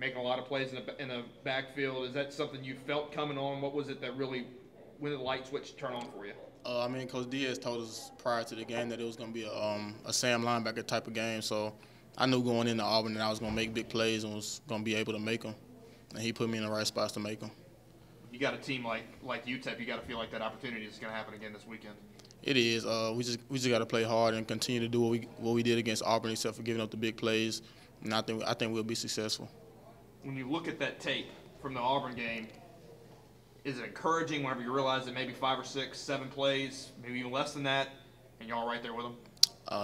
making a lot of plays in the backfield. Is that something you felt coming on? What was it that really, when did the light switch turn on for you? I mean, Coach Diaz told us prior to the game that it was going to be a Sam linebacker type of game. So I knew going into Auburn that I was going to make big plays and was going to be able to make them. And he put me in the right spots to make them. You got a team like UTEP. You got to feel like that opportunity is going to happen again this weekend. It is. We just got to play hard and continue to do what we did against Auburn, except for giving up the big plays. And I think we'll be successful. When you look at that tape from the Auburn game, is it encouraging whenever you realize that maybe 5 or 6, 7 plays, maybe even less than that, and y'all right there with them?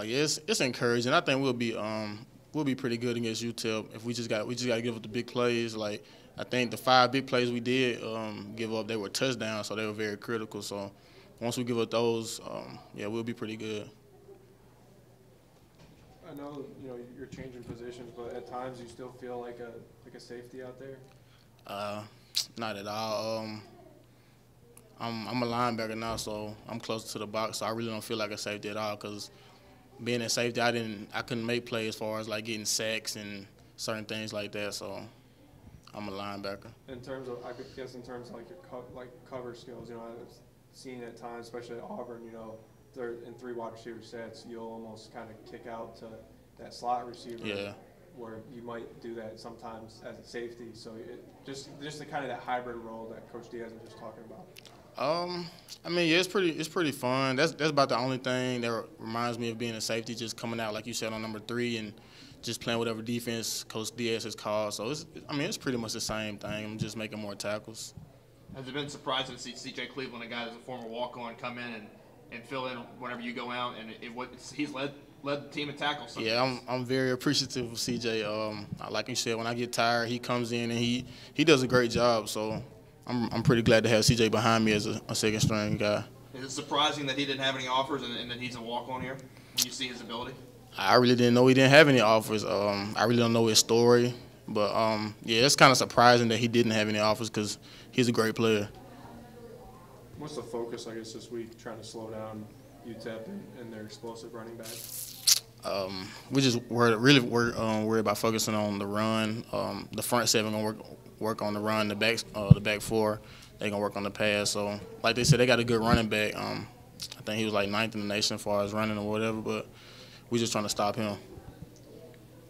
Yes, it's encouraging. I think we'll be pretty good against UTEP if we just got to give up the big plays. Like I think the 5 big plays we did give up, they were touchdowns, so they were very critical. So once we give up those, yeah, we'll be pretty good. I know you're changing positions, but at times you still feel like a safety out there. Not at all. I'm a linebacker now, so I'm closer to the box. So I really don't feel like a safety at all. Because being a safety, I couldn't make plays as far as like getting sacks and certain things like that. So I'm a linebacker. In terms of, I guess, in terms of like your cover skills, I've seen at times, especially at Auburn, they're in 3 wide receiver sets, you'll almost kind of kick out to that slot receiver. Yeah. Where you might do that sometimes as a safety. So just the kind of that hybrid role that Coach Diaz was just talking about. I mean, yeah, it's pretty fun. That's about the only thing that reminds me of being a safety, just coming out like you said on number 3 and just playing whatever defense Coach Diaz has called. So it's pretty much the same thing. I'm just making more tackles. Has it been surprising to see C.J. Cleveland, a guy that's a former walk-on, come in and fill in whenever you go out, and he's led the team in tackles sometimes? Yeah, I'm very appreciative of C.J. Like you said, when I get tired, he comes in and he does a great job. So I'm pretty glad to have C.J. behind me as a second-string guy. Is it surprising that he didn't have any offers and that he's a walk-on here when you see his ability? I really didn't know he didn't have any offers. I really don't know his story. But, yeah, it's kind of surprising that he didn't have any offers because he's a great player. What's the focus, I guess, this week, trying to slow down UTEP and their explosive running back? We're really worried about focusing on the run. The front 7 gonna work on the run. The back 4, they gonna work on the pass. So, like they said, they got a good running back. I think he was like 9th in the nation as far as running or whatever. But we're just trying to stop him.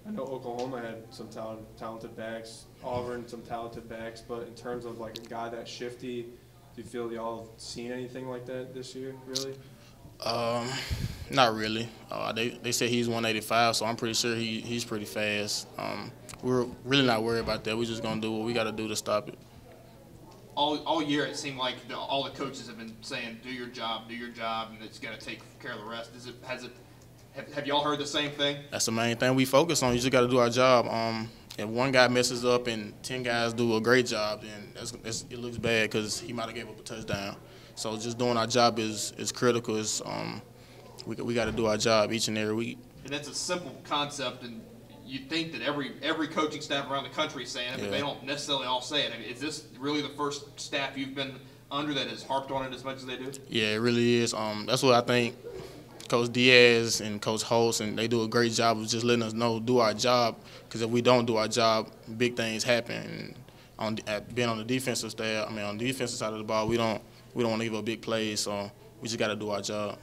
I know Oklahoma had some talented backs, Auburn some talented backs, but in terms of like a guy that's shifty, do you feel y'all have seen anything like that this year, really? Not really. They say he's 185, so I'm pretty sure he's pretty fast. We're really not worried about that. We're just gonna do what we got to do to stop it. All year it seemed like all the coaches have been saying, do your job, and it's gonna take care of the rest. Have y'all heard the same thing? That's the main thing we focus on. You just got to do our job. If one guy messes up and 10 guys do a great job, then it looks bad because he might have gave up a touchdown. So just doing our job is critical. We got to do our job each and every week. And that's a simple concept, and you'd think that every coaching staff around the country is saying it, but they don't necessarily all say it. I mean, is this really the first staff you've been under that has harped on it as much as they do? Yeah, it really is. That's what I think. Coach Diaz and Coach Holtz, and they do a great job of just letting us know, do our job, because if we don't do our job, big things happen. And being on the defensive staff, on the defensive side of the ball, we don't want to give up big plays, so we just got to do our job.